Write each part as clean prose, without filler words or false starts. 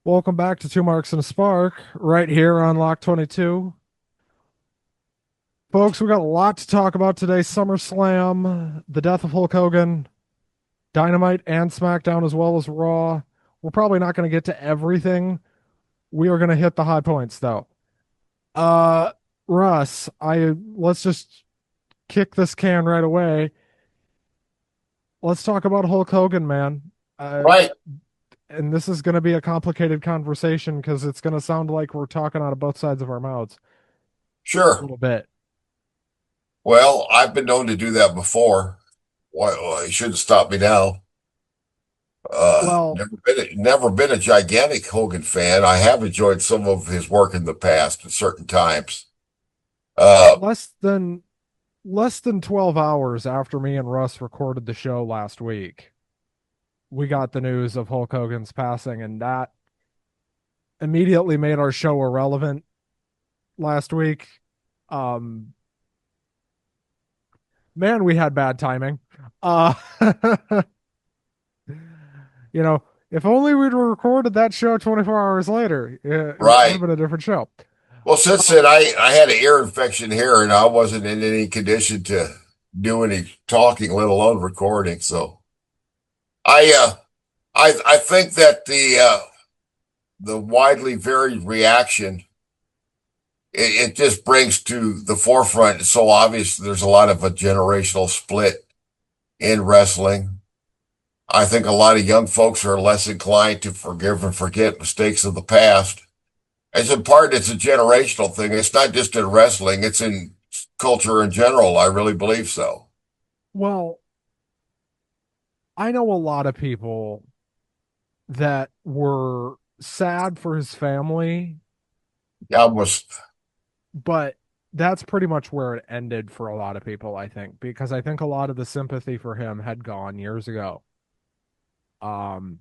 Welcome back to Two Marks and a Spark, right here on Lock 22. Folks, we got a lot to talk about today. SummerSlam, the death of Hulk Hogan, Dynamite and SmackDown, as well as Raw. We're probably not going to get to everything. We are going to hit the high points, though. Uh, Russ, let's just kick this can right away. Let's talk about Hulk Hogan, man. Uh, Right. and this is going to be a complicated conversation because it's going to sound like we're talking out of both sides of our mouths a Sure. little bit. Well, I've been known to do that before. Well, it shouldn't stop me now. Well, Never been a gigantic Hogan fan. I have enjoyed some of his work in the past at certain times. Uh, less than 12 hours after me and Russ recorded the show last week, we got the news of Hulk Hogan's passing, and that immediately made our show irrelevant last week. Um, man, we had bad timing. Uh, if only we'd recorded that show 24 hours later, it would have right. been a different show. Well, since then, I had an ear infection here, and I wasn't in any condition to do any talking, let alone recording. So I I think that the widely varied reaction it just brings to the forefront. It's so obvious there's a lot of a generational split in wrestling. I think a lot of young folks are less inclined to forgive and forget mistakes of the past. As in part, it's a generational thing. It's not just in wrestling, it's in culture in general. I really believe so. Well, I know a lot of people that were sad for his family, I was, but that's pretty much where it ended for a lot of people, I think, because I think a lot of the sympathy for him had gone years ago. Um,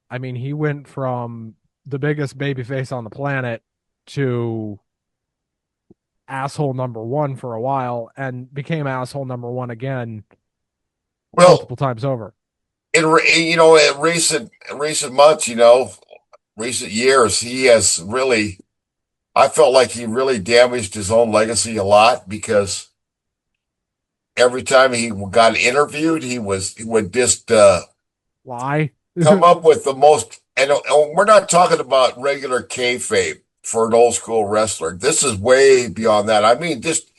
I mean, he went from the biggest babyface on the planet to asshole number one for a while and became asshole number one again well, multiple times over. in recent months, recent years, he has really, I felt like he really damaged his own legacy a lot because every time he got interviewed, he would just Why? come up with the most. And we're not talking about regular kayfabe for an old school wrestler. This is way beyond that. I mean, just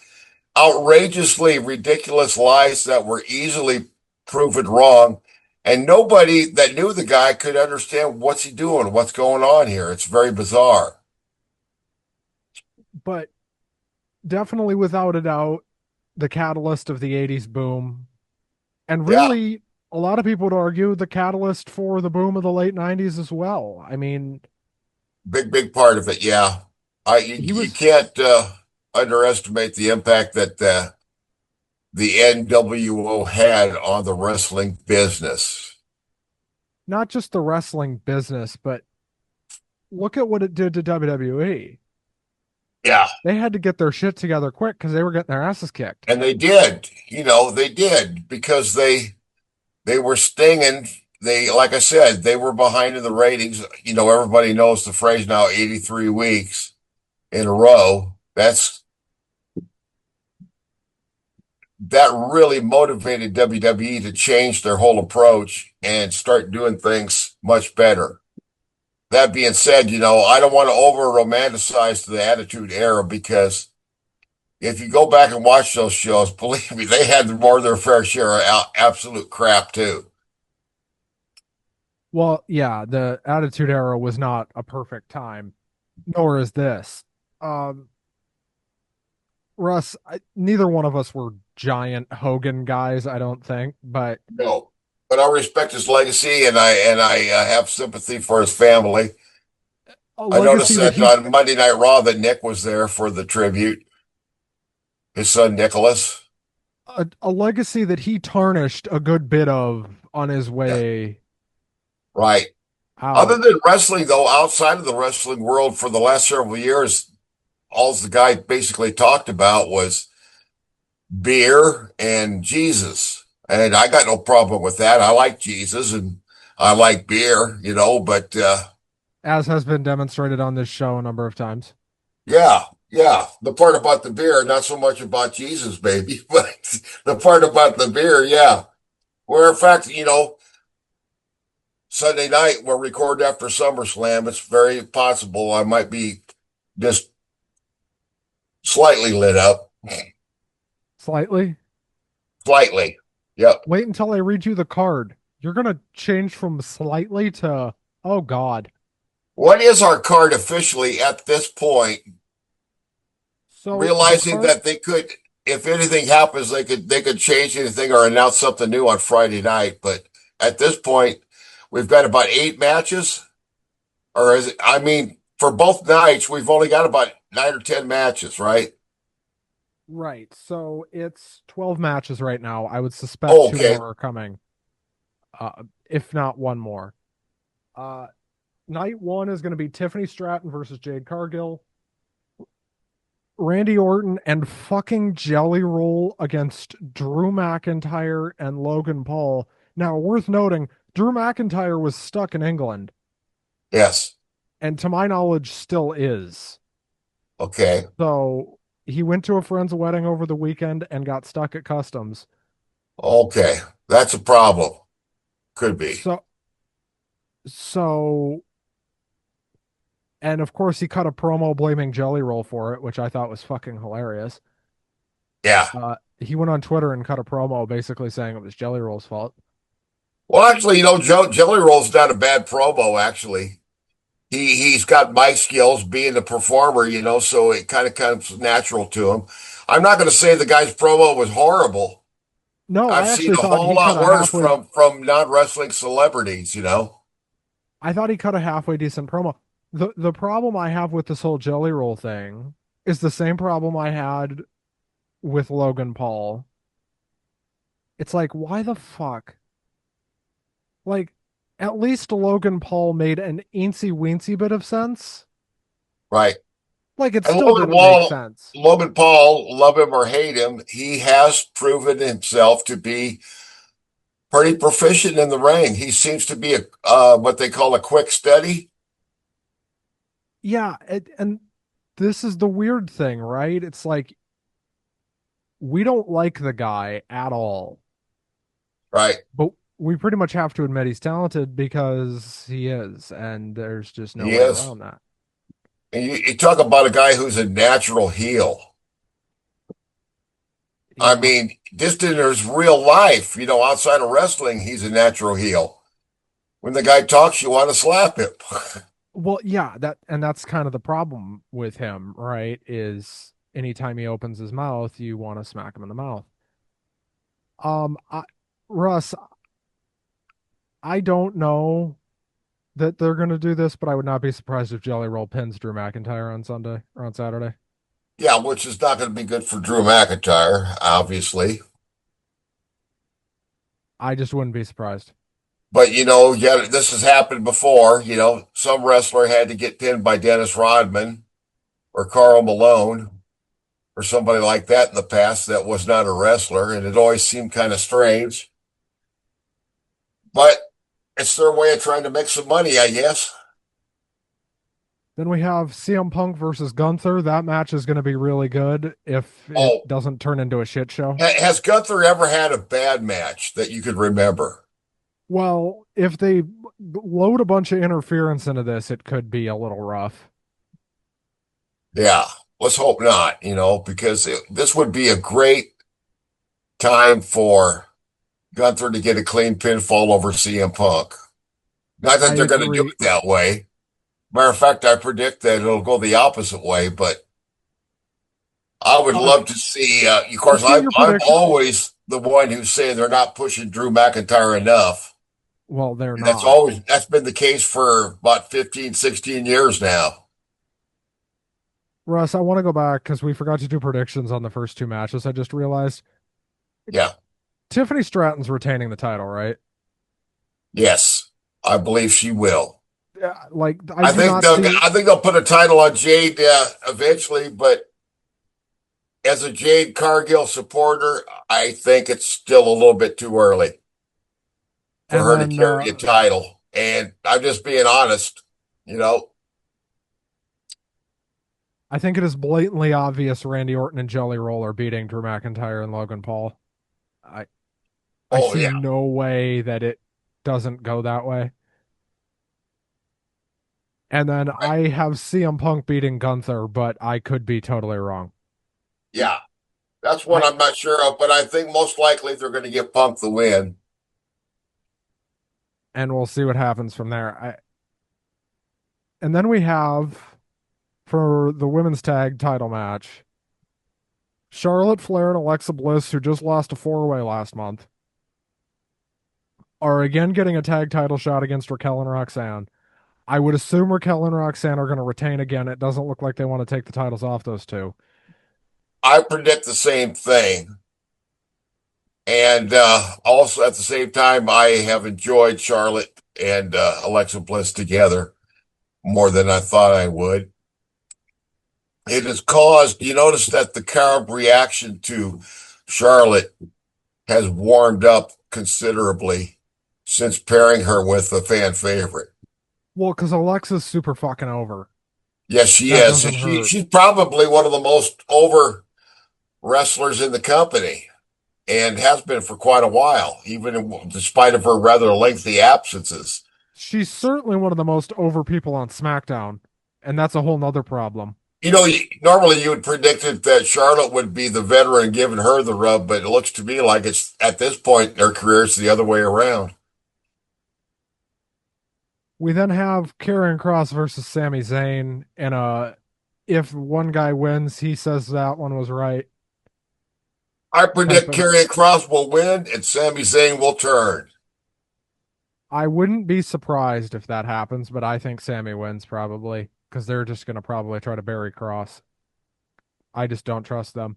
outrageously ridiculous lies that were easily proven wrong, and nobody that knew the guy could understand what's he doing, what's going on here. It's very bizarre. But definitely, without a doubt, the catalyst of the 80s boom. And Yeah, really, a lot of people would argue the catalyst for the boom of the late 90s as well. I mean, big part of it. Yeah, he you was can't underestimate the impact that the NWO had on the wrestling business. not just the wrestling business, but look at what it did to WWE. Yeah, They had to get their shit together quick because they were getting their asses kicked. and they did. They did because they were stinging. They, like I said, they were behind in the ratings. Everybody knows the phrase now, 83 weeks in a row. That really motivated WWE to change their whole approach and start doing things much better. That being said, I don't want to over romanticize the Attitude Era because if you go back and watch those shows, believe me, they had more than their fair share of absolute crap too. Well, yeah, the Attitude Era was not a perfect time, nor is this. Um, Russ, neither one of us were giant Hogan guys, I don't think, but No, but I respect his legacy, and I have sympathy for his family. a I noticed legacy that that he on Monday Night Raw that Nick was there for the tribute. His son Nicholas. a legacy that he tarnished a good bit of on his Yeah, way right. Other out. than wrestling, though, outside of the wrestling world for the last several years, all the guy basically talked about was beer and Jesus. And I got no problem with that. I like Jesus and I like beer, but as has been demonstrated on this show a number of times. Yeah, yeah. The part about the beer, not so much about Jesus, baby, but the part about the beer, yeah. Where in fact, Sunday night we're recording after SummerSlam. It's very possible I might be just slightly lit up. Slightly. Slightly. Yep. Wait until I read you the card. You're gonna change from slightly to oh God. What is our card officially at this point? So the Realizing card, that they could, if anything happens, they could change anything or announce something new on Friday night. But at this point, we've got about 8 matches. Or is it, I mean, for both nights, we've only got about 9 or 10 matches, right? right. So it's 12 matches right now. I would suspect Oh, two okay. more are coming. If not one more. Uh Night one is gonna be Tiffany Stratton versus Jade Cargill. Randy Orton and fucking Jelly Roll against Drew McIntyre and Logan Paul. Now, worth noting, Drew McIntyre was stuck in England, Yes. and to my knowledge, still is. Okay. So he went to a friend's wedding over the weekend and got stuck at customs. Okay. That's a problem. Could be. So, so, and of course, he cut a promo blaming Jelly Roll for it, which I thought was fucking hilarious. Yeah. He went on Twitter and cut a promo basically saying it was Jelly Roll's fault. Well, actually, Jelly Roll's not a bad promo, actually. He's got mic skills being a performer, so it kind of comes natural to him. I'm not going to say the guy's promo was horrible. No, I've I seen actually a thought whole he cut lot a worse halfway from non-wrestling celebrities. I thought he cut a halfway decent promo. The problem I have with this whole Jelly Roll thing is the same problem I had with Logan Paul. It's like, why the fuck? Like, at least Logan Paul made an eensy weensy bit of sense. Right. Like, it And still didn't make sense. Logan Paul, love him or hate him, he has proven himself to be pretty proficient in the ring. He seems to be a what they call a quick study. Yeah, and this is the weird thing, right? It's like we don't like the guy at all, Right. but we pretty much have to admit he's talented because he is, and there's just no He way is. around that. And you talk about a guy who's a natural heel. I Yeah. mean, just in his real life, outside of wrestling, he's a natural heel. When the guy talks, you want to slap him. Well, yeah, that's kind of the problem with him, right? Is anytime he opens his mouth, you want to smack him in the mouth. Um, I, Russ, I don't know that they're going to do this, but I would not be surprised if Jelly Roll pins Drew McIntyre on Sunday or on Saturday. Yeah, which is not going to be good for Drew McIntyre, obviously. I just wouldn't be surprised. But yeah, this has happened before. Some wrestler had to get pinned by Dennis Rodman or Carl Malone or somebody like that in the past that was not a wrestler, and it always seemed kind of strange. But it's their way of trying to make some money, I guess. Then we have CM Punk versus Gunther. That match is going to be really good if it Oh, doesn't turn into a shit show. has Gunther ever had a bad match that you could remember? Well, if they load a bunch of interference into this, it could be a little rough. Yeah, let's hope not, because this would be a great time for Gunther to get a clean pinfall over CM Punk. Not I that they're going to do agree. it that way. Matter of fact, I predict that it'll go the opposite way, but I would Uh, love to see. Of course, let's get I'm, your I'm prediction. always the one who's saying they're not pushing Drew McIntyre enough. Well, they're And that's not. always, that's been the case for about 15, 16 years now. Russ, I want to go back because we forgot to do predictions on the first two matches. I just realized Yeah. Tiffany Stratton's retaining the title, right? Yes. I believe she will. Like, I do not see. I think they'll put a title on Jade eventually, but as a Jade Cargill supporter, I think it's still a little bit too early for And her to then carry a title. And I'm just being honest. You know, I think it is blatantly obvious Randy Orton and Jelly Roll are beating Drew McIntyre and Logan Paul. I I oh see yeah, no way that it doesn't go that way. And then I have CM Punk beating Gunther, but I could be totally wrong. yeah. That's one I I'm not sure of, but I think most likely they're going to give Punk the win. and we'll see what happens from there. And then we have for the women's tag title match, Charlotte Flair and Alexa Bliss, who just lost a four-way last month, are again getting a tag title shot against Raquel and Roxanne. I would assume Raquel and Roxanne are going to retain again. It doesn't look like they want to take the titles off those two. I predict the same thing. And also at the same time, I have enjoyed Charlotte and Alexa Bliss together more than I thought I would. It has caused, you notice that the crowd reaction to Charlotte has warmed up considerably since pairing her with a fan favorite. Well, because Alexa's super fucking over. Yes, she That is. doesn't hurt. She's probably one of the most over wrestlers in the company and has been for quite a while, despite of her rather lengthy absences. She's certainly one of the most over people on SmackDown, and that's a whole nother problem. You know, normally you would predict it that Charlotte would be the veteran giving her the rub, but it looks to me like it's at this point in her career, it's the other way around. We then have Karrion Kross versus Sami Zayn, and if one guy wins, he says that one was right I type predict of. Karrion Kross will win and Sami Zayn will turn. I wouldn't be surprised if that happens, but I think Sami wins probably because they're just going to probably try to bury Cross. I just don't trust them.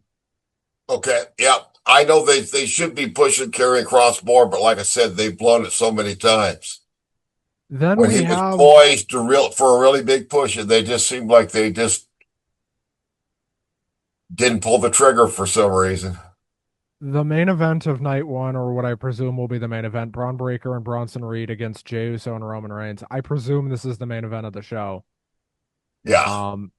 Okay, yeah. I know they should be pushing Karrion Kross more, but like I said, they've blown it so many times. Then When we he was have poised for a really big push, and they just seemed like they just didn't pull the trigger for some reason. the main event of night one, or what I presume will be the main event: Braun Breaker and Bronson Reed against Jey Uso and Roman Reigns. I presume this is the main event of the show. Yeah. Um,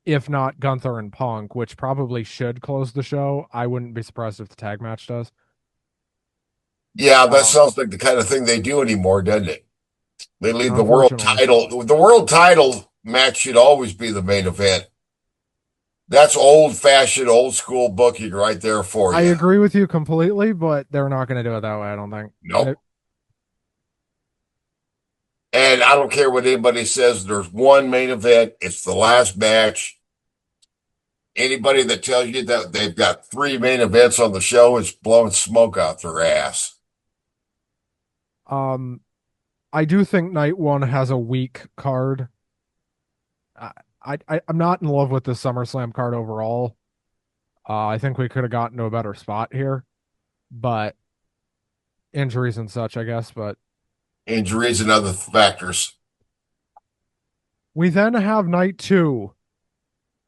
if not Gunther and Punk, which probably should close the show. I wouldn't be surprised if the tag match does. Yeah, that Um, sounds like the kind of thing they do anymore, doesn't it? They leave the world Unfortunately, title. The world title match should always be the main event. That's old fashioned, old school booking right there for I you. agree with you completely, but they're not going to do it that way. I don't think. Nope. And I don't care what anybody says. There's one main event. It's the last match. Anybody that tells you that they've got three main events on the show is blowing smoke out their ass. Um, I do think night one has a weak card. I, I'm not in love with the SummerSlam card overall. I think we could have gotten to a better spot here, but injuries and such, I guess. But Injuries and other factors. we then have night two,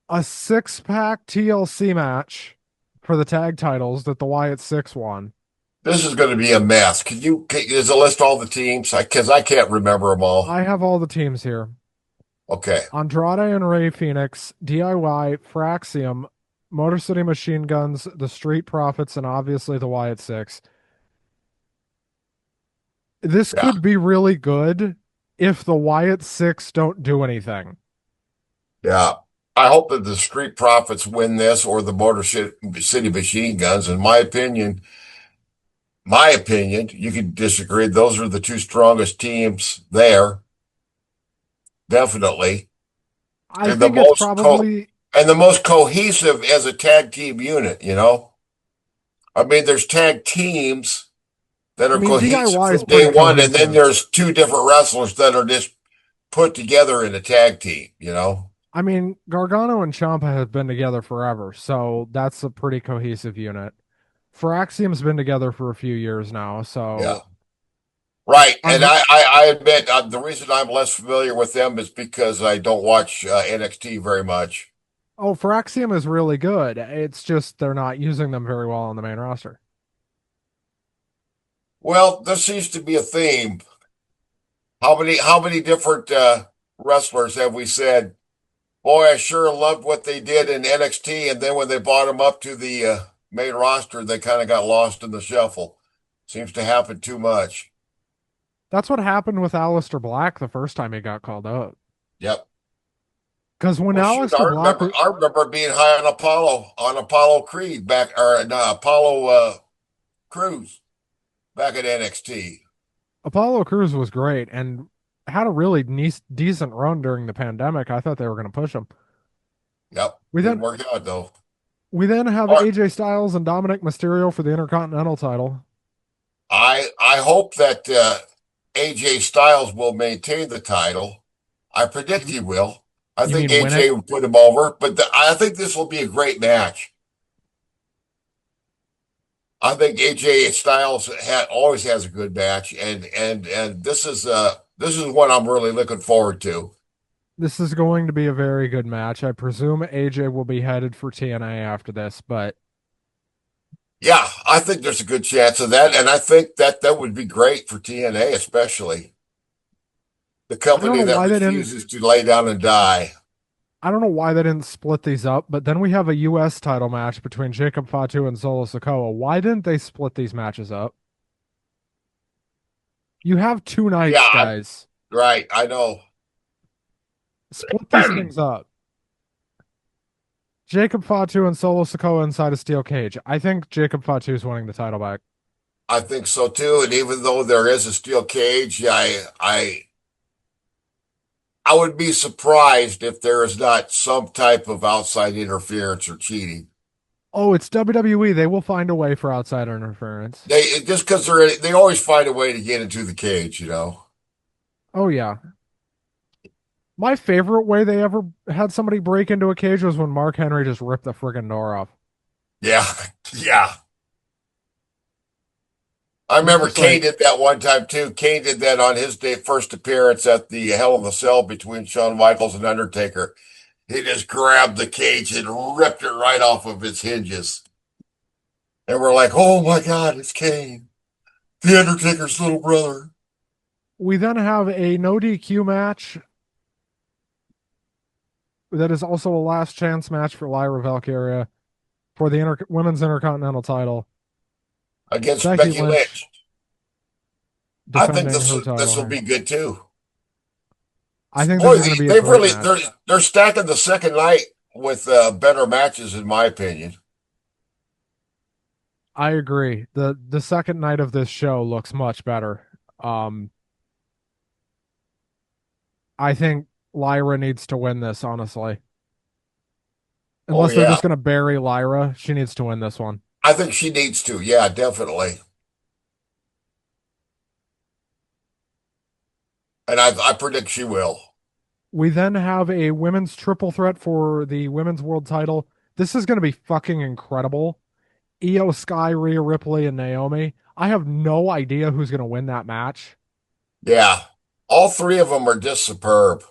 a six-pack TLC match for the tag titles that the Wyatt Six won. This is going to be a mess. Is a list all the teams? Because I can't remember them all. I have all the teams here. Okay. Andrade and Ray Phoenix, DIY, Fraxium, Motor City Machine Guns, the Street Profits, and obviously the Wyatt Six. This Yeah. could be really good if the Wyatt Six don't do anything. I hope that the Street Profits win this or the City Machine Guns. In my opinion, you can disagree. Those are the two strongest teams there, definitely, I and the think it's most probably, and the most cohesive as a tag team unit. I mean, there's tag teams that I are mean, cohesive DIY is from day pretty one, and then cohesive. there's two different wrestlers that are just put together in a tag team. I mean, Gargano and Ciampa have been together forever, so that's a pretty cohesive unit. Fraxium's been together for a few years now, Yeah. so Right. And And I admit the reason I'm less familiar with them is because I don't watch NXT very much. oh, Fraxium is really good. It's just they're not using them very well on the main roster. Well, there seems to be a theme How many different wrestlers have we said, boy, I sure loved what they did in NXT, and then when they brought them up to the main roster, they kind of got lost in the shuffle. Seems to happen too much. That's what happened with Aleister Black the first time he got called up. Yep. Because when Well, shoot, Aleister Black was I remember being high on Apollo Creed back, or no, Apollo Cruz back at NXT. Apollo Crews was great and had a really decent run during the pandemic, I thought they were going to push him. Yep. We Didn't then work out though. we then have All right. AJ Styles and Dominic Mysterio for the Intercontinental title. I hope that AJ Styles will maintain the title. I predict he will. I You think mean win AJ it? will put him over, but I think this will be a great match. I think AJ Styles always has a good match, and this is what I'm really looking forward to. This is going to be a very good match. I presume AJ will be headed for TNA after this, but Yeah, I think there's a good chance of that, and I think that would be great for TNA, especially the I don't company know that why they didn't refuses to lay down and die. I don't know why they didn't split these up, but then we have a US title match between Jacob Fatu and Solo Sikoa. Why didn't they split these matches up? You have two Yeah, nights, guys. right. I know. Split these things up. Jacob Fatu and Solo Sikoa inside a steel cage. I think Jacob Fatu is winning the title back. I think so too. And even though there is a steel cage, I would be surprised if there is not some type of outside interference or cheating. Oh, it's WWE. They will find a way for outside interference. They just because they always find a way to get into the cage. Oh, yeah. My favorite way they ever had somebody break into a cage was when Mark Henry just ripped the friggin' door off. Yeah, yeah. I He's remember just Kane like, did that one time too. Kane did that on his first appearance at the Hell in the Cell between Shawn Michaels and Undertaker. He just grabbed the cage and ripped it right off of its hinges. And we're like, oh my God, it's Kane, the Undertaker's little brother. we then have a no DQ match that is also a last chance match for Lyra Valkyria for the women's intercontinental title. Against Becky Becky Lynch Lynch. I think defending this her this title will here. be good too. I think this Boy, is going to be a they've great really match. they're stacking the second night with better matches, in my opinion. I agree. The second night of this show looks much better. Um, I think Lyra needs to win this, honestly. Oh Unless they're yeah, just going to bury Lyra, she needs to win this one. I think she needs to. Yeah, definitely. And I predict she will. We then have a women's triple threat for the women's world title. This is going to be fucking incredible. Io Sky, Rhea Ripley, and Naomi. I have no idea who's going to win that match. Yeah, all three of them are just superb.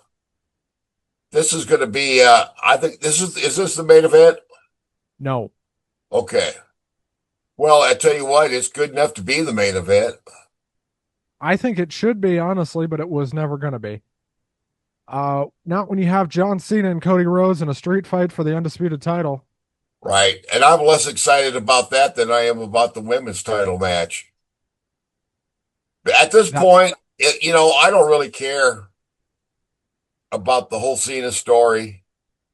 This is going to be. I think is this the main event? No, Okay. Well, I tell you what, it's good enough to be the main event, I think it should be, honestly, but it was never going to be. Not when you have John Cena and Cody Rhodes in a street fight for the undisputed title. right? And I'm less excited about that than I am about the women's title match. But at this That point, I don't really care about the whole Cena story.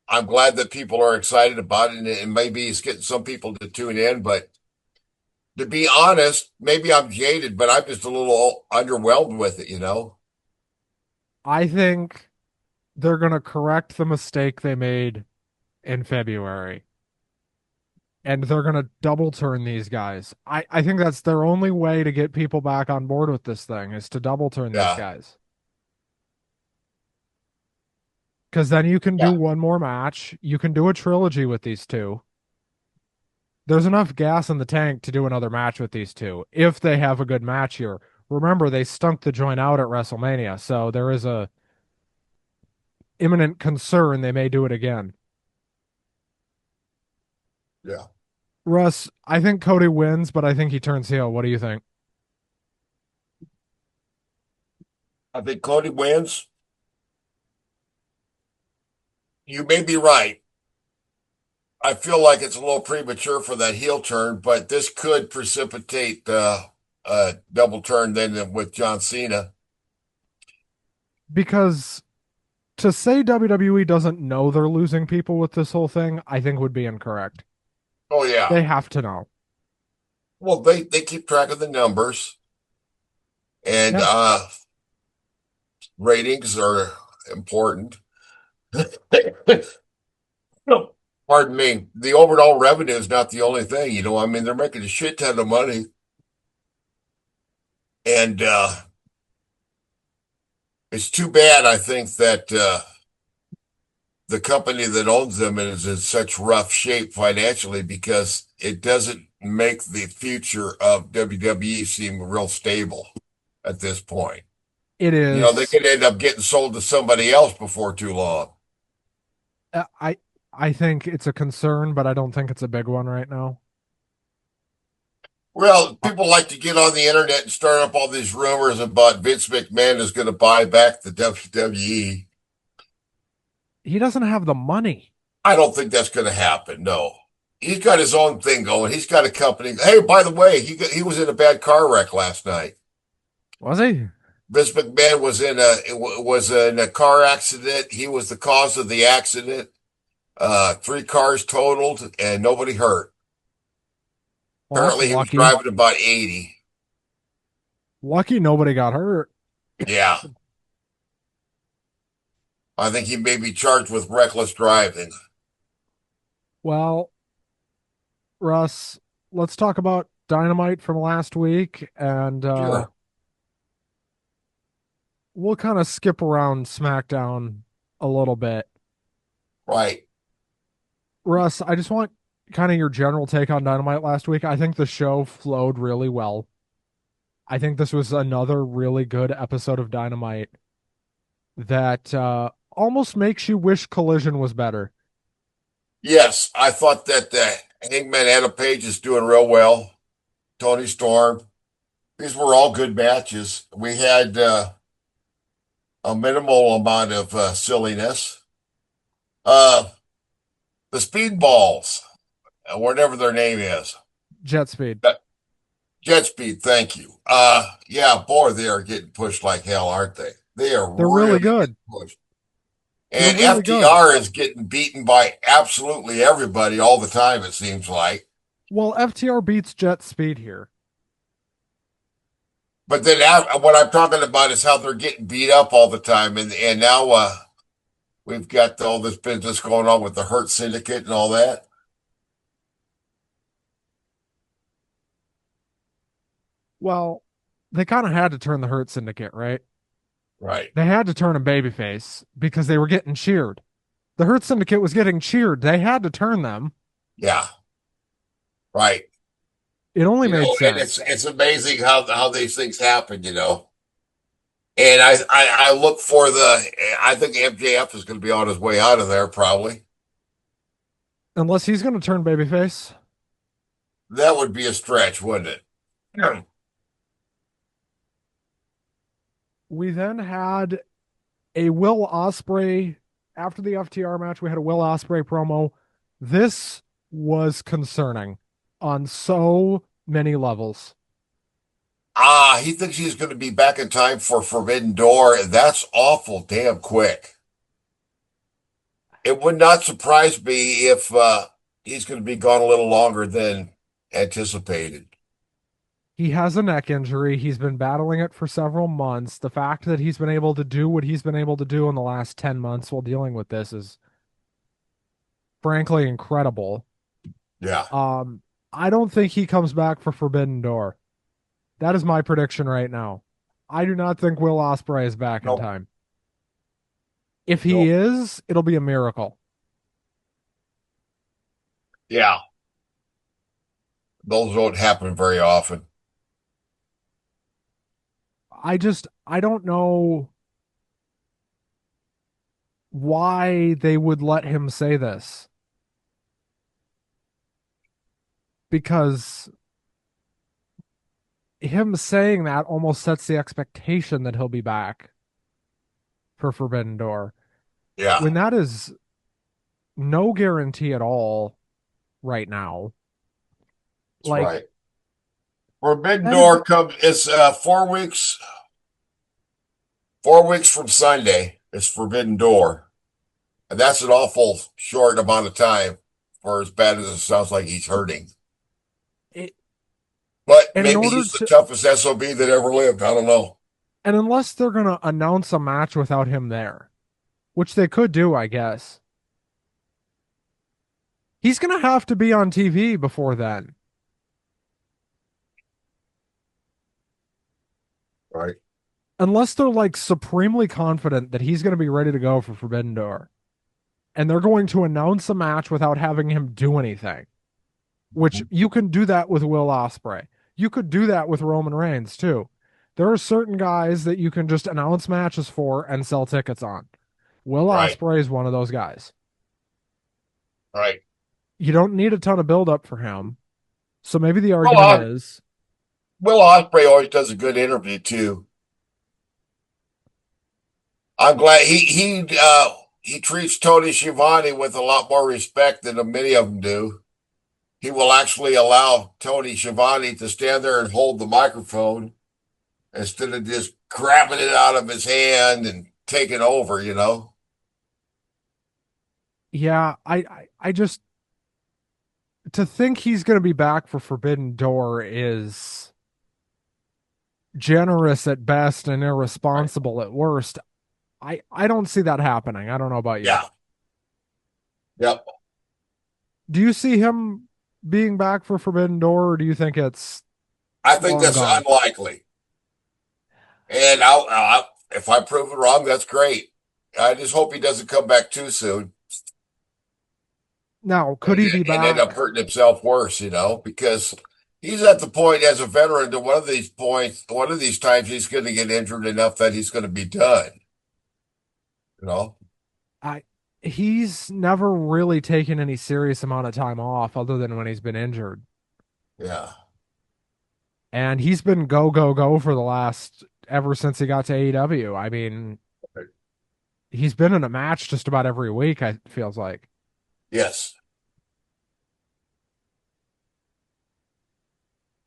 I'm glad that people are excited about it, and maybe it's getting some people to tune in. But to be honest, maybe I'm jaded, but I'm just a little underwhelmed with it. I think they're going to correct the mistake they made in February. And they're going to double turn these guys. I think that's their only way to get people back on board with this thing is to double turn these Yeah, guys. Because then you can do yeah, one more match. You can do a trilogy with these two. There's enough gas in the tank to do another match with these two if they have a good match here. Remember, they stunk the joint out at WrestleMania, so there is a imminent concern they may do it again. yeah. Russ, I think Cody wins, but I think he turns heel. What do you think? I think Cody wins. You may be right. I feel like it's a little premature for that heel turn, but this could precipitate a double turn then with John Cena. Because to say WWE doesn't know they're losing people with this whole thing, I think would be incorrect. Oh yeah. They have to know. Well, they keep track of the numbers and Yeah, ratings are important. Pardon me. The overall revenue is not the only thing, I mean, they're making a shit ton of money, and it's too bad. I think that the company that owns them is in such rough shape financially because it doesn't make the future of WWE seem real stable at this point. it They is. could end up getting sold to somebody else before too long. Uh, I I think it's a concern, but I don't think it's a big one right now. Well, Uh, people like to get on the internet and start up all these rumors about Vince McMahon is going to buy back the WWE. he doesn't have the money. I don't think that's going to happen. No, he's got his own thing going. He's got a company. Hey, by the way, he was in a bad car wreck last night. Was he? Vince McMahon was in a car accident. He was the cause of the accident. Three cars totaled and nobody hurt. Well, that's Apparently, he was lucky. driving about 80. Lucky nobody got hurt. Yeah, I think he may be charged with reckless driving. Well, Russ, let's talk about Dynamite from last week, and Sure. we'll kind of skip around SmackDown a little bit. Right. Russ, I just want kind of your general take on Dynamite last week. I think the show flowed really well. I think this was another really good episode of Dynamite that almost makes you wish Collision was better. Yes, I thought that Hangman Adam Page is doing real well. Tony Storm. These were all good matches. We had a minimal amount of silliness. Uh, the Speedballs, whatever their name is. Jet Speed. Uh, Jet Speed, thank you. Yeah, boy, they are getting pushed like hell, aren't they? They are They're really really good. getting pushed. They're And really good. FTR is getting beaten by absolutely everybody all the time, it seems like. Well, FTR beats Jet Speed here. But then what I'm talking about is how they're getting beat up all the time. And now we've got all this business going on with the Hurt Syndicate and all that. Well, they kind of had to turn the Hurt Syndicate, right? Right. They had to turn a babyface because they were getting cheered. The Hurt Syndicate was getting cheered. They had to turn them. Yeah. Right. It only made And sense. it's amazing how these things happen. And I look for I think MJF is going to be on his way out of there probably. Unless he's going to turn babyface. That would be a stretch, wouldn't it? Yeah. We then had a Will Ospreay after the FTR match. We had a Will Ospreay promo. This was concerning on so many levels. He thinks he's going to be back in time for Forbidden Door, and that's awful damn quick. It would not surprise me if he's going to be gone a little longer than anticipated. He has a neck injury. He's been battling it for several months. The fact that he's been able to do what he's been able to do in the last 10 months while dealing with this is frankly incredible. Yeah. Um, I don't think he comes back for Forbidden Door. That is my prediction right now. I do not think Will Ospreay is back in Nope. time. If he Nope. is, it'll be a miracle. Yeah. Those don't happen very often. I don't know why they would let him say this because him saying that almost sets the expectation that he'll be back. for Forbidden Door Yeah, when that is no guarantee at all right now. that's Like right. Forbidden that is Door comes. It's 4 weeks. 4 weeks from Sunday is Forbidden Door, and that's an awful short amount of time for as bad as it sounds like he's hurting. it, But and in maybe order he's the to toughest SOB that ever lived. I don't know. and unless they're gonna announce a match without him there, which they could do, I guess, he's gonna have to be on TV before then. Right, Unless they're like supremely confident that he's gonna be ready to go for Forbidden Door. And they're going to announce a match without having him do anything. Which you can do that with Will Ospreay. You could do that with Roman Reigns too. There are certain guys that you can just announce matches for and sell tickets on. Will right, Ospreay is one of those guys. right. You don't need a ton of build up for him. So maybe the Well, argument is, Will Ospreay always does a good interview too. I'm glad he treats Tony Schiavone with a lot more respect than many of them do. He will actually allow Tony Schiavone to stand there and hold the microphone instead of just grabbing it out of his hand and taking over, you know? yeah, I just to think he's going to be back for Forbidden Door is generous at best and Right. irresponsible at worst. I don't see that happening. I don't know about you. Yeah. Yep. Do you see him being back for Forbidden Door, or do you think it's I think long that's gone? unlikely. And if I prove it wrong, that's great. I just hope he doesn't come back too soon Now, could and, he be and end up back? hurting himself worse, you know, because he's at the point as a veteran to one of these times he's going to get injured enough that he's going to be done, you know? I he's never really taken any serious amount of time off other than when he's been injured. Yeah. And he's been go go go for the last ever since he got to AEW. I mean, he's been in a match just about every week, I feels like. Yes.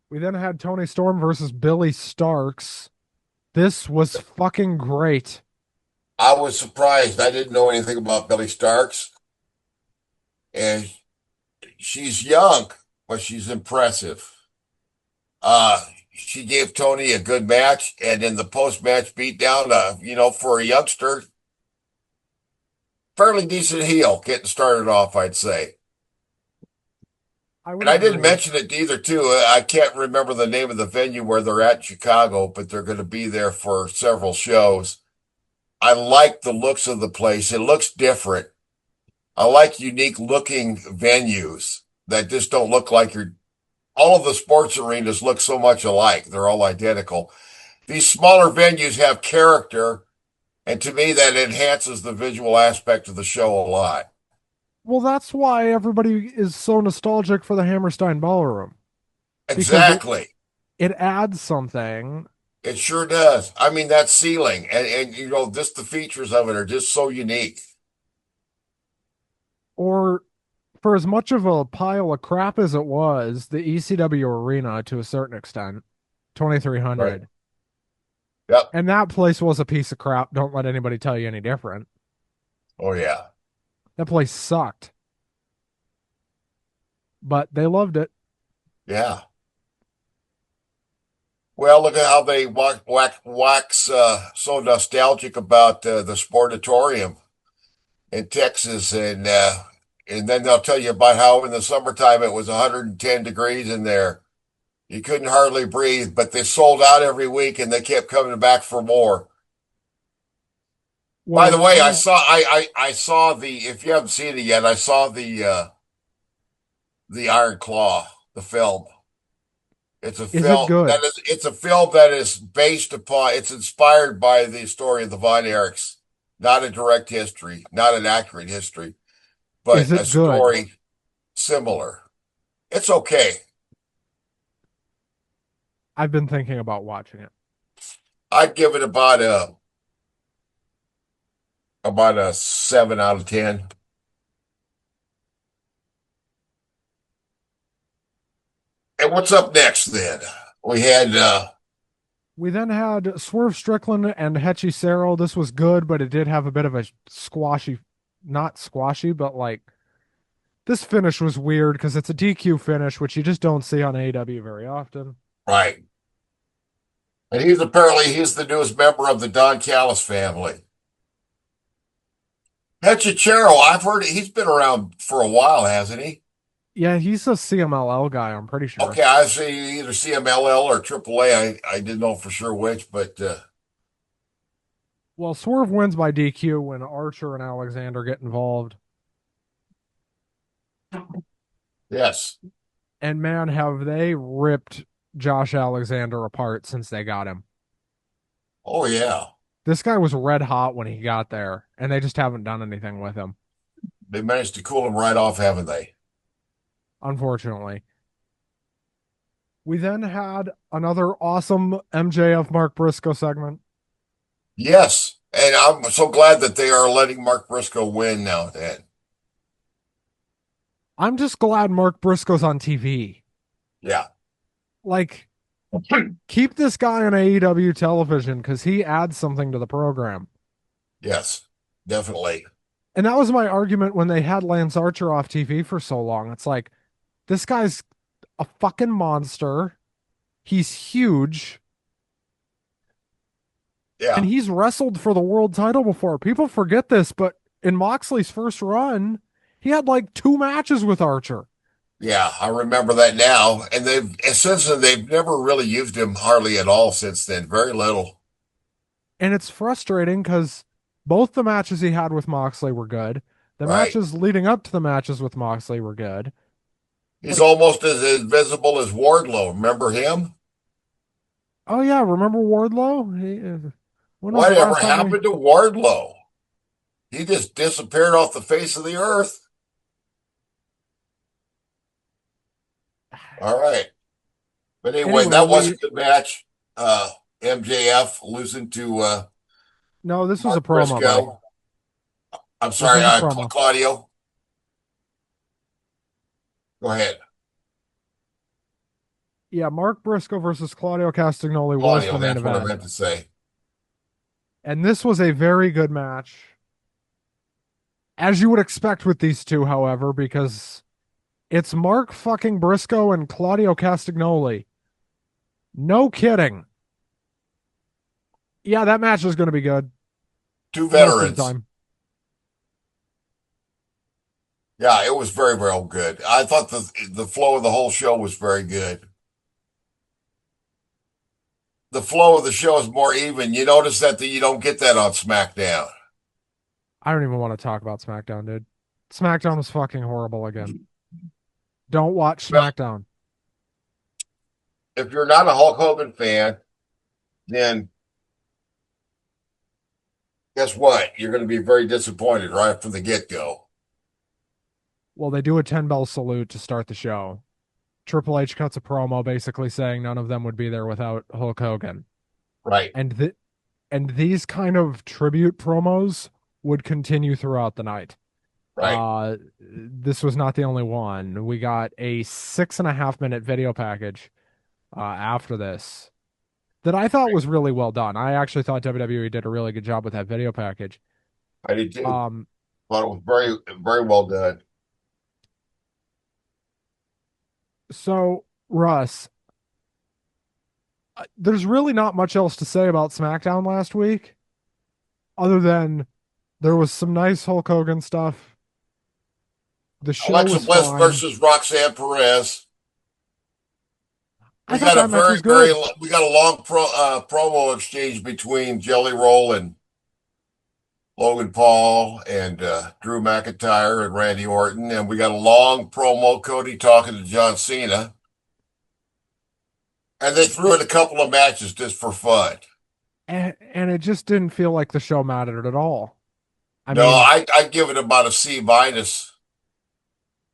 We then had Tony Storm versus Billy Starks. This was fucking great. I was surprised. I didn't know anything about Billy Starks, and she's young, but she's impressive. She gave Tony a good match, and in the post-match beatdown, for a youngster, fairly decent heel getting started off, I'd say. I would And I didn't agree. mention it either, too. I can't remember the name of the venue where they're at in Chicago, but they're going to be there for several shows. I like the looks of the place. It looks different. I like unique looking venues that just don't look like you're. All of the sports arenas look so much alike. They're all identical. These smaller venues have character, and to me, that enhances the visual aspect of the show a lot. Well, that's why everybody is so nostalgic for the Hammerstein Ballroom because Exactly. it adds something. It sure does. I mean, that ceiling and just the features of it are just so unique. Or for as much of a pile of crap as it was, the ECW arena to a certain extent, Right. 2300. Yep. And that place was a piece of crap. Don't let anybody tell you any different. Oh, yeah. That place sucked, but they loved it. Yeah. Well, look at how they wax so nostalgic about the Sportatorium in Texas, and then they'll tell you about how in the summertime it was 110 degrees in there. You couldn't hardly breathe, but they sold out every week, and they kept coming back for more. By the Well, way, I saw the if you haven't seen it yet, I saw the Iron Claw, the film. is it good? It's a film that is based upon it's inspired by the story of the Von Erichs, not a direct history, not an accurate history, Is but a it good? story similar. It's okay. I've been thinking about watching it. I'd give it about a about a 7 out of 10. And what's up next then? We had We then had Swerve Strickland and Hechicero. This was good, but it did have a bit of a squashy, not squashy, but like this finish was weird because it's a DQ finish, which you just don't see on AEW very often. right. And he's the newest member of the Don Callis family. Hechicero, I've heard he's been around for a while, hasn't he? Yeah, he's a CMLL guy, I'm pretty sure. Okay, I see either CMLL or AAA. I didn't know for sure which, but Well, Swerve wins by DQ when Archer and Alexander get involved. yes. And man, have they ripped Josh Alexander apart since they got him. Oh yeah. This guy was red hot when he got there, and they just haven't done anything with him, They managed to cool him right off, haven't they? unfortunately. We then had another awesome MJF Mark Briscoe segment. Yes. And I'm so glad that they are letting Mark Briscoe win now and then. I'm just glad Mark Briscoe's on TV. Yeah. Like, keep this guy on AEW television because he adds something to the program. Yes, definitely. And that was my argument when they had Lance Archer off TV for so long. It's like, this guy's a fucking monster. He's huge. And Yeah. he's wrestled for the world title before. People forget this, but in Moxley's first run, he had like 2 matches with Archer. Yeah, I remember that now. And since then they've never really used him hardly at all since then. Very little. And it's frustrating because both the matches he had with Moxley were good. The Right. matches leading up to the matches with Moxley were good. He's Like, almost as invisible as Wardlow. Remember him? oh yeah, remember Wardlow? When was the Whatever last time we? happened to Wardlow? He just disappeared off the face of the earth. All right. But anyway, Anyway, that was a we good match. MJF losing to no, this was a Mark promo, buddy. Briscoe. I'm This sorry, was a promo. Claudio. Go ahead. Yeah, Mark Briscoe versus Claudio Castagnoli was Claudio, the main that's what I event. meant to say. And this was a very good match. As you would expect with these two, however, because it's Mark fucking Briscoe and Claudio Castagnoli. No kidding. Yeah, that match is going to be good Two most of the veterans. time. Yeah, it was very, very good. I thought the flow of the whole show was very good. The flow of the show is more even. You notice that you don't get that on SmackDown. I don't even want to talk about SmackDown, dude. SmackDown was fucking horrible again. Don't watch Well, SmackDown. if you're not a Hulk Hogan fan, then guess what? You're going to be very disappointed right from the get-go. Well, they do a 10 bell salute to start the show. Triple H cuts a promo basically saying none of them would be there without Hulk Hogan. Right, And these kind of tribute promos would continue throughout the night. right. This was not the only one. We got a 6.5 minute video package after this that I thought was really well done. I actually thought WWE did a really good job with that video package. I did too. Um, Thought it was very, very well done. so Russ, there's really not much else to say about SmackDown last week, other than there was some nice Hulk Hogan stuff. The show Alexa was Bliss fine. versus Roxanne Perez. I thought that match was Very, good. we got a long promo exchange between Jelly Roll and Logan Paul and Drew McIntyre and Randy Orton. And we got a long promo, Cody talking to John Cena. And they threw in a couple of matches just for fun. And it just didn't feel like the show mattered at all. I No, mean, I'd give it about a C minus.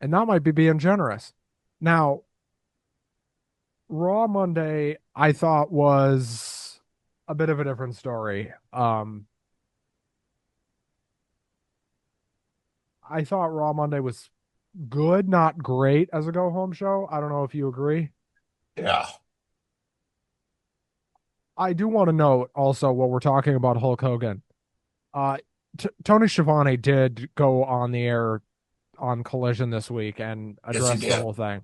and that might be being generous. Now, Raw Monday, I thought was a bit of a different story. I thought Raw Monday was good, not great as a go home show. I don't know if you agree. Yeah. I do want to note also while we're talking about Hulk Hogan. Uh, Tony Schiavone did go on the air on Collision this week and Yes, he address the did. whole thing.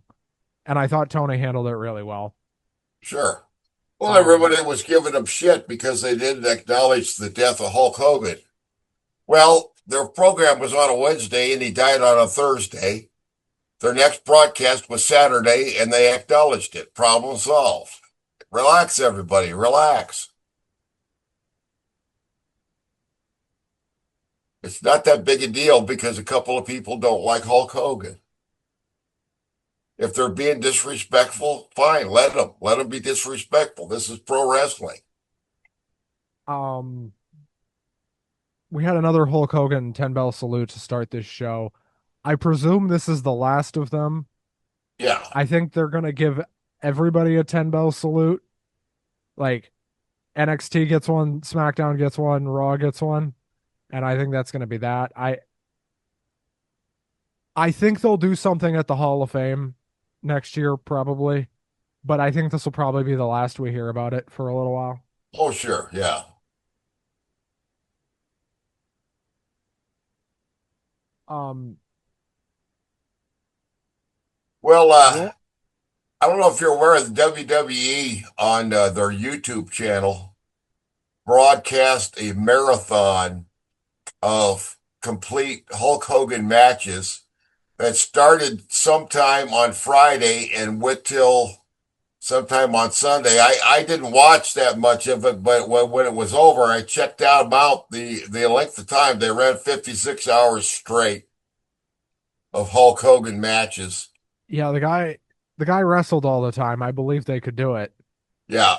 And I thought Tony handled it really well. Sure. Well, Um, everybody was giving him shit because they didn't acknowledge the death of Hulk Hogan. Well, their program was on a Wednesday and he died on a Thursday. Their next broadcast was Saturday and they acknowledged it. Problem solved. Relax, everybody. Relax. It's not that big a deal because a couple of people don't like Hulk Hogan. If they're being disrespectful, fine, let them. Let them be disrespectful. This is pro wrestling. um, we had another Hulk Hogan 10 bell salute to start this show. I presume this is the last of them. Yeah, I think they're going to give everybody a 10 bell salute. Like NXT gets one, SmackDown gets one, Raw gets one, and I think that's going to be that. I think they'll do something at the Hall of Fame next year probably, but I think this will probably be the last we hear about it for a little while. oh, sure. Yeah. Um Well, well, I don't know if you're aware of the WWE on their YouTube channel broadcast a marathon of complete Hulk Hogan matches that started sometime on Friday and went till sometime on Sunday. I didn't watch that much of it, but when it was over, I checked out the length of time. They ran 56 hours straight of Hulk Hogan matches. yeah, the guy wrestled all the time. I believe they could do it. Yeah.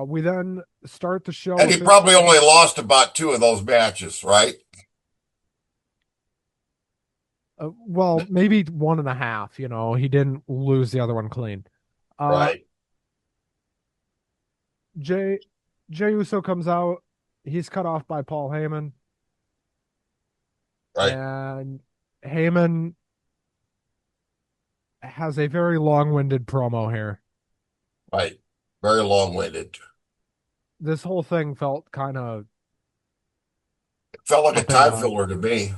We then start the show And with he this. probably only lost about two of those matches, right? Well, maybe one and a half. He didn't lose the other one clean. Uh, Right, Jay Jay Uso comes out. He's cut off by Paul Heyman, right, and Heyman has a very long-winded promo here. right. Very long-winded. This whole thing felt kind of It felt like a up and time down. filler to me.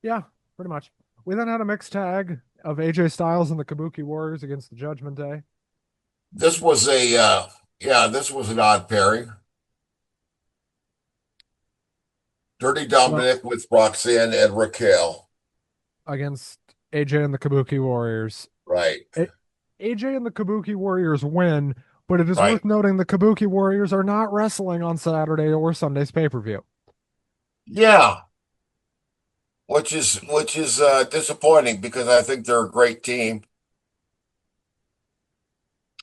Yeah, pretty much. We then had a mixed tag of AJ Styles and the Kabuki Warriors against the Judgment Day. This was yeah, this was an odd pairing. Dirty Well, Dominic with Roxanne and Raquel. against AJ and the Kabuki Warriors. Right, AJ and the Kabuki Warriors win, but it is right. worth noting the Kabuki Warriors are not wrestling on Saturday or Sunday's pay-per-view. Yeah, which is disappointing because I think they're a great team.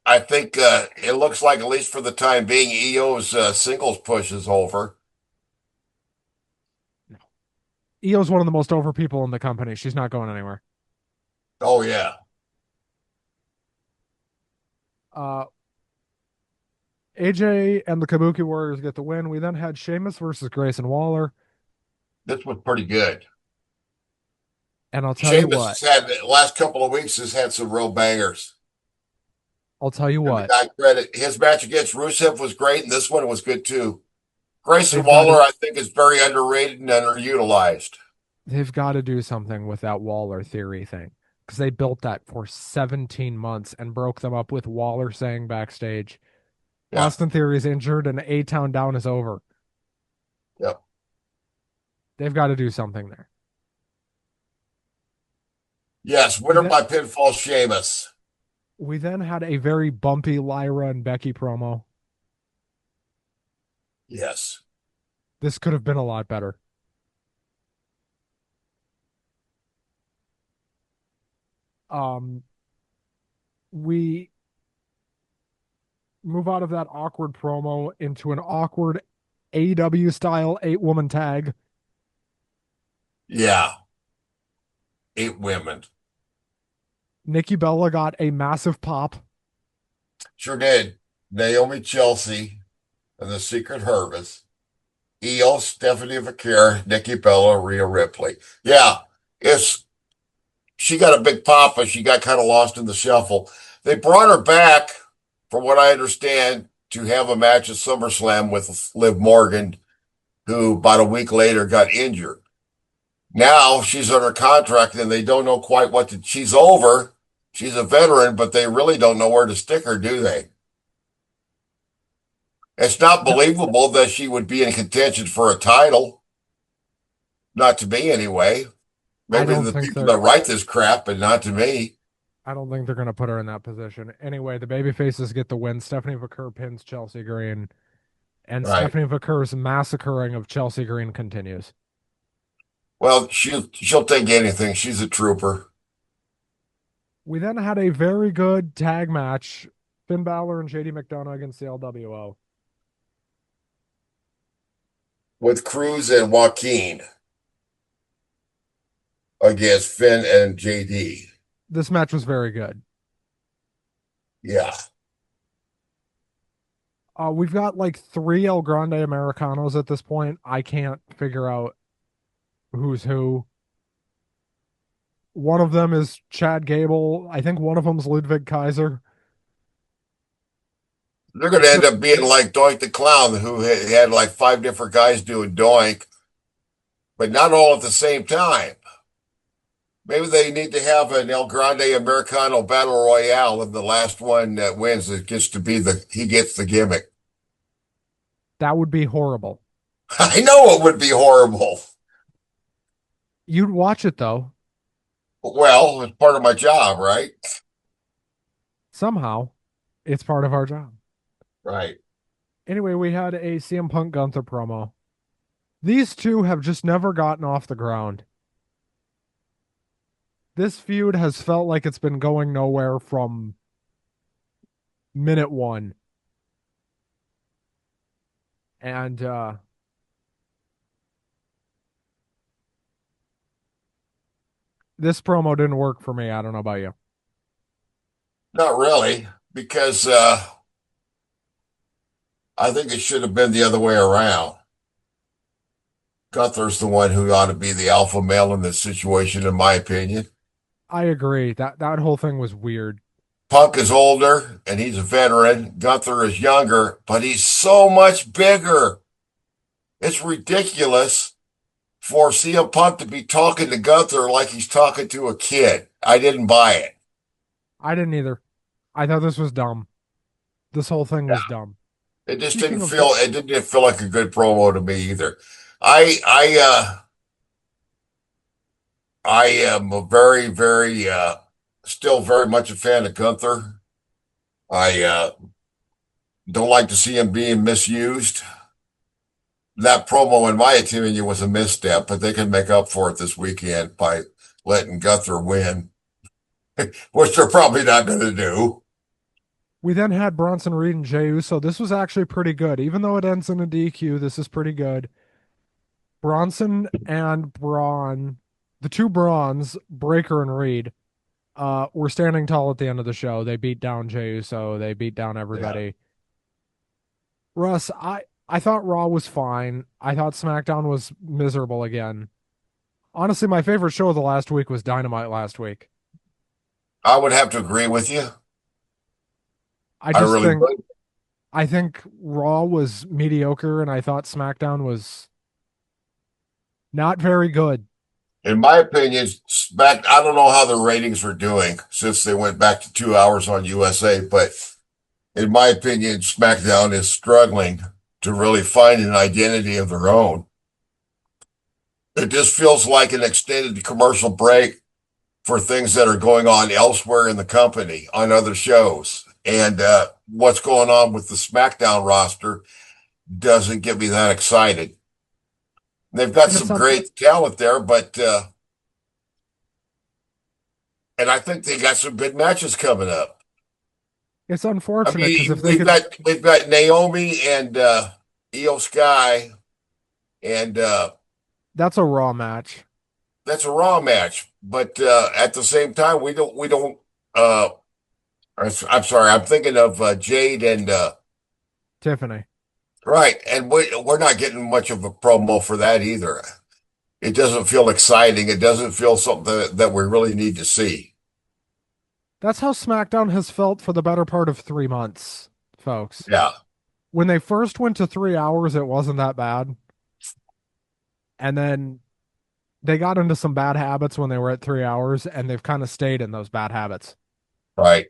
I think it looks like, at least for the time being, EO's singles push is over. Io's one of the most over people in the company. She's not going anywhere. Oh yeah, Uh, AJ and the Kabuki Warriors get the win. We then had Sheamus versus Grayson Waller. this was pretty good. And I'll tell you Sheamus what, has had the last couple of weeks has had some real bangers. I'll tell you Give the what, guy credit. His match against Rusev was great, and this one was good too. Grayson they've got Waller, to I think, is very underrated and underutilized. they've got to do something with that Waller theory thing because they built that for 17 months and broke them up with Waller saying backstage, Yeah, Austin Theory is injured and A-Town Down is over. yep. They've got to do something there. Yes, We winner then by pinfall, Sheamus. we then had a very bumpy Lyra and Becky promo. Yes. This could have been a lot better. Um, we move out of that awkward promo into an awkward AEW style 8-woman tag. Yeah, eight women. Nikki Bella got a massive pop. Sure did. Naomi Chelsea and the Secret Harvest. Io, Stephanie Vaquer, Nikki Bella, Rhea Ripley. Yeah, it's she got a big pop, but she got kind of lost in the shuffle. They brought her back, from what I understand, to have a match at SummerSlam with Liv Morgan, who about a week later got injured. Now she's under contract and they don't know quite what to, she's over. She's a veteran, but they really don't know where to stick her, do they? It's not No, believable that she would be in contention for a title. Not to me, anyway. I Maybe to don't the think people they're that write this crap, but not to me. I don't think they're gonna put her in that position. Anyway, the baby faces get the win. Stephanie Vaquer pins Chelsea Green, and Right. Stephanie Vaquer's massacring of Chelsea Green continues. Well, she'll take anything. She's a trooper. We then had a very good tag match. Finn Balor and JD McDonough against the LWO. With Cruz and Joaquin against Finn and JD. This match was very good. Yeah. We've got like three El Grande Americanos at this point. I can't figure out who's who. One of them is Chad Gable. I think one of them's Ludwig Kaiser. They're going to end up being like Doink the Clown, who had like five different guys doing Doink, but not all at the same time. Maybe they need to have an El Grande Americano Battle Royale, and the last one that wins it gets to be he gets the gimmick. That would be horrible. I know it would be horrible. You'd watch it though, Well, it's part of my job, right? somehow. It's part of our job. Right. Anyway, we had a CM Punk Gunther promo. These two have just never gotten off the ground. This feud has felt like it's been going nowhere from minute one. And this promo didn't work for me. I don't know about you. Not really, because I think it should have been the other way around. Gunther's the one who ought to be the alpha male in this situation, in my opinion. I agree. That whole thing was weird. Punk is older and he's a veteran. Gunther is younger, but he's so much bigger. It's ridiculous for CM Punk to be talking to Gunther like he's talking to a kid. I didn't buy it. I didn't either. I thought this was dumb. This whole thing Yeah. was dumb. It just Speaking didn't of, feel it didn't feel like a good promo to me either. I am a very, very still very much a fan of Gunther. I don't like to see him being misused. That promo, in my opinion, was a misstep, but they can make up for it this weekend by letting Gunther win, which they're probably not going to do. we then had Bronson Reed and Jey Uso. This was actually pretty good. Even though it ends in a DQ, this is pretty good. Bronson and Braun, the two Brawns, Breaker and Reed, were standing tall at the end of the show. They beat down Jey Uso. They beat down Yeah. everybody. Russ, I thought Raw was fine. I thought SmackDown was miserable again. Honestly, my favorite show of the last week was Dynamite last week. I would have to agree with you. I I just really think would. I think Raw was mediocre and I thought SmackDown was not very good. In my opinion, I don't know how the ratings are doing since they went back to 2 hours on USA, but in my opinion, SmackDown is struggling to really find an identity of their own. It just feels like an extended commercial break for things that are going on elsewhere in the company on other shows. And what's going on with the SmackDown roster doesn't get me that excited. They've got And it's some un- great talent there, but and I think they got some good matches coming up. it's I unfortunate because if mean, they could, we've got Naomi and Io Sky, and that's a Raw match. that's a Raw match. But at the same time, we don't. Uh, I'm sorry, I'm thinking of Jade and Tiffany. Right. And we're not getting much of a promo for that either. It doesn't feel exciting. It doesn't feel something that we really need to see. That's how SmackDown has felt for the better part of 3 months, folks. Yeah. When they first went to 3 hours, it wasn't that bad. And then they got into some bad habits when they were at 3 hours, and they've kind of stayed in those bad habits. Right.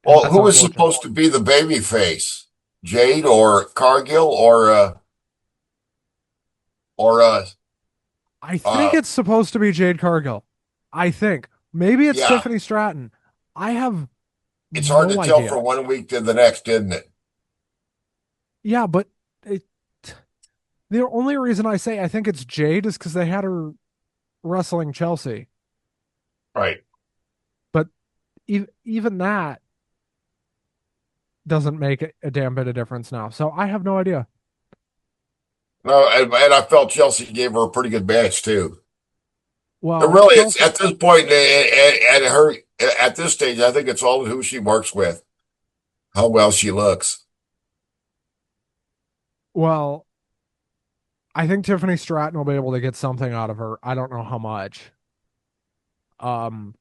And Well, that's who is unfortunate. supposed to be the baby face? Jade or Cargill or I think uh it's supposed to be Jade Cargill. I think. Maybe it's yeah. Tiffany Stratton. I have It's hard to no tell idea. from one week to the next, isn't it? Yeah, but it, the only reason I say I think it's Jade is because they had her wrestling Chelsea. Right. But even that doesn't make a damn bit of difference now. So I have no idea. No, and I felt Chelsea gave her a pretty good match too. But Well, really, it's Chelsea, at this point and her at this stage, I think it's all who she works with, how well she looks. well, I think Tiffany Stratton will be able to get something out of her. I don't know how much. Um,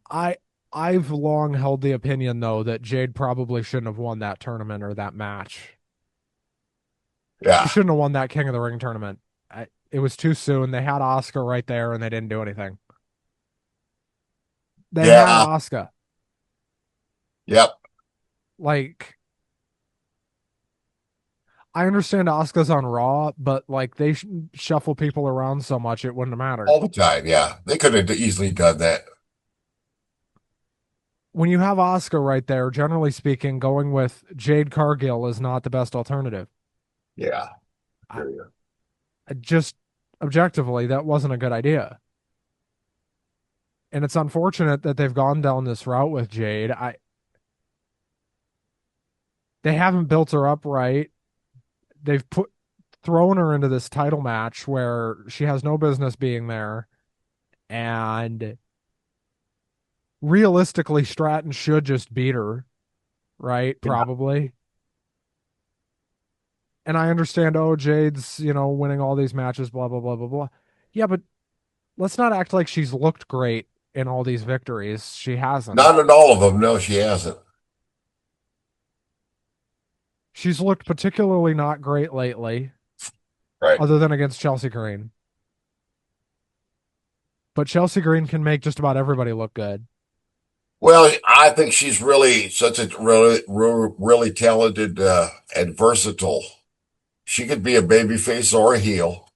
I I've long held the opinion though that Jade probably shouldn't have won that tournament or that match. She Yeah. shouldn't have won that King of the Ring tournament. It was too soon. They had Oscar right there and they didn't do anything. They had Yeah. Oscar. Yep. Like I understand Oscar's on Raw, but like they shuffle people around so much it wouldn't have mattered. All the time. Yeah. They could have easily done that. When you have Oscar right there, generally speaking, going with Jade Cargill is not the best alternative. Yeah. I, Hear you. I just objectively, that wasn't a good idea. And it's unfortunate that they've gone down this route with Jade. They haven't built her up right. They've thrown her into this title match where she has no business being there. And realistically, Stratton should just beat her, right? Yeah. Probably. And I understand, oh, Jade's, winning all these matches, blah, blah, blah, blah, blah. Yeah, but let's not act like she's looked great in all these victories. She hasn't. Not in all of them. No, she hasn't. She's looked particularly not great lately, Right. other than against Chelsea Green. But Chelsea Green can make just about everybody look good. Well, I think she's really such a really talented and versatile. She could be a baby face or a heel.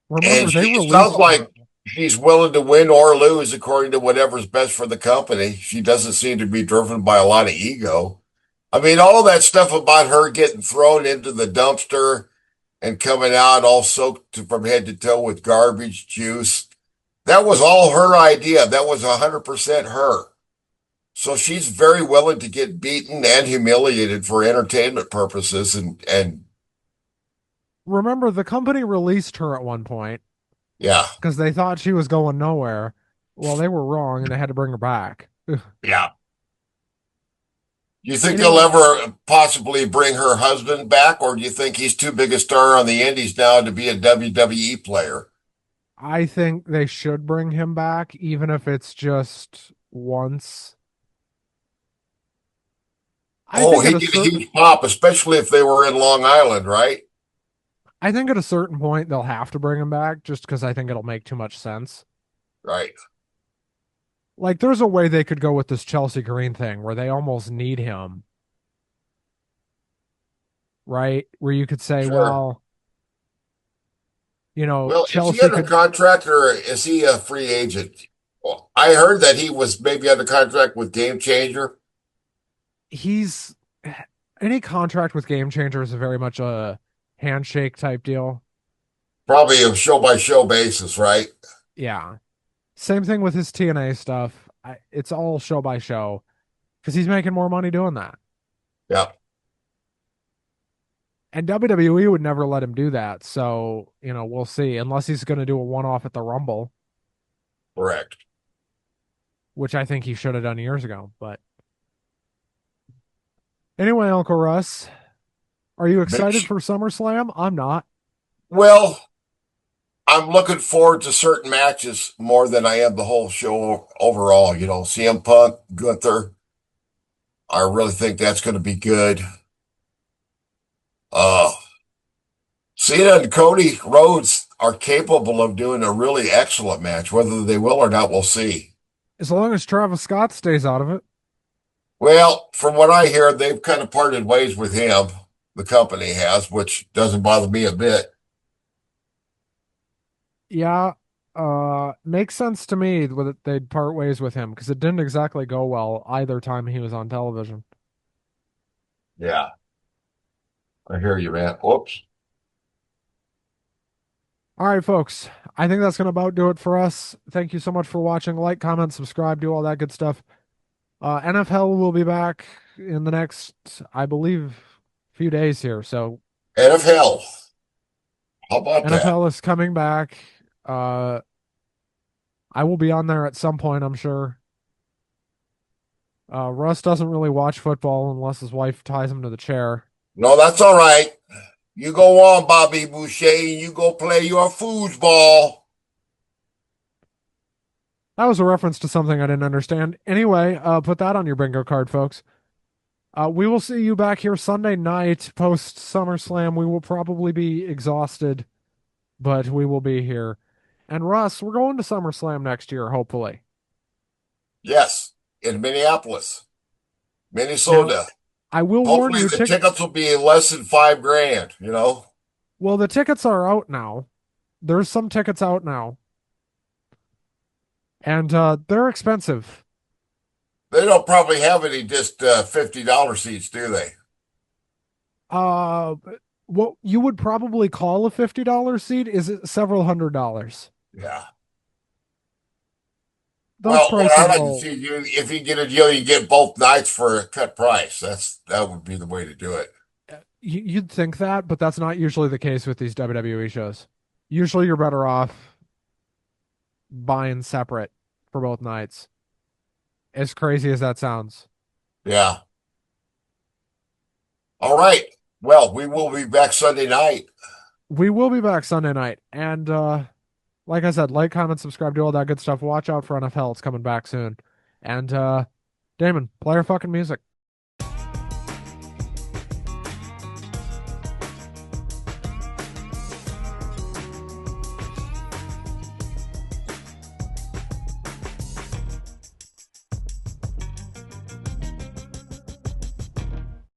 Remember, And they it sounds released her. like she's willing to win or lose according to whatever's best for the company. She doesn't seem to be driven by a lot of ego. I mean, all that stuff about her getting thrown into the dumpster and coming out all soaked from head to toe with garbage juice, that was all her idea. That was 100% her. So she's very willing to get beaten and humiliated for entertainment purposes. And Remember, the company released her at one point yeah, because they thought she was going nowhere. Well, they were wrong and they had to bring her back. yeah. You think they'll Anyway, ever possibly bring her husband back, or do you think he's too big a star on the Indies now to be a WWE player? I think they should bring him back, even if it's just once. I Oh, think at he'd a get a certain huge pop, especially if they were in Long Island, right? I think at a certain point they'll have to bring him back just because I think it'll make too much sense. Right. Like there's a way they could go with this Chelsea Green thing where they almost need him, right? Where you could say, Sure. well, Well, is he Chelsea under could contract or is he a free agent? Well, I heard that he was maybe under contract with Game Changer. he's any contract with Game Changer is very much a handshake type deal. Probably a show by show basis, right? Yeah. Same thing with his TNA stuff. It's all show by show because he's making more money doing that. Yeah, And WWE would never let him do that. So, we'll see. Unless he's going to do a one off at the Rumble, correct. which I think he should have done years ago. But Anyway, Uncle Russ, are you excited Bitch. for SummerSlam? I'm not. Well, I'm looking forward to certain matches more than I am the whole show overall. CM Punk, Gunther. I really think that's going to be good. Uh, Cena and Cody Rhodes are capable of doing a really excellent match. Whether they will or not, we'll see. As long as Travis Scott stays out of it. Well, from what I hear, they've kind of parted ways with him. The company has, which doesn't bother me a bit. Yeah, makes sense to me that they'd part ways with him because it didn't exactly go well either time he was on television. Yeah, I hear you, man. Whoops. All right, folks. I think that's going to about do it for us. Thank you so much for watching. Like, comment, subscribe, do all that good stuff. NFL will be back in the next, I believe, few days here. So And of hell. How about that? NFL is coming back. Uh, I will be on there at some point, I'm sure. Russ doesn't really watch football unless his wife ties him to the chair. No, that's all right. You go on, Bobby Boucher. You go play your foosball. That was a reference to something I didn't understand. Anyway, put that on your bingo card, folks. We will see you back here Sunday night post SummerSlam. We will probably be exhausted, but we will be here. And Russ, we're going to SummerSlam next year, hopefully. Yes, in Minneapolis, Now, Minnesota. I will warn Hopefully you, the tickets will be less than 5 grand. well, the tickets are out now. There's some tickets out now, and they're expensive. They don't probably have any just $50 seats, do they? Uh, what you would probably call a $50 seat is several $100s. Yeah. Those Well, what prices I'd like to will. see you if you get a deal, you get both nights for a cut price. That would be the way to do it. You'd think that, but that's not usually the case with these WWE shows. Usually, you're better off buying separate for both nights. As crazy as that sounds. Yeah. All right. Well, we will be back Sunday night. We will be back Sunday night. And like I said, like, comment, subscribe, do all that good stuff. Watch out for NFL. It's coming back soon. And Damon, play our fucking music.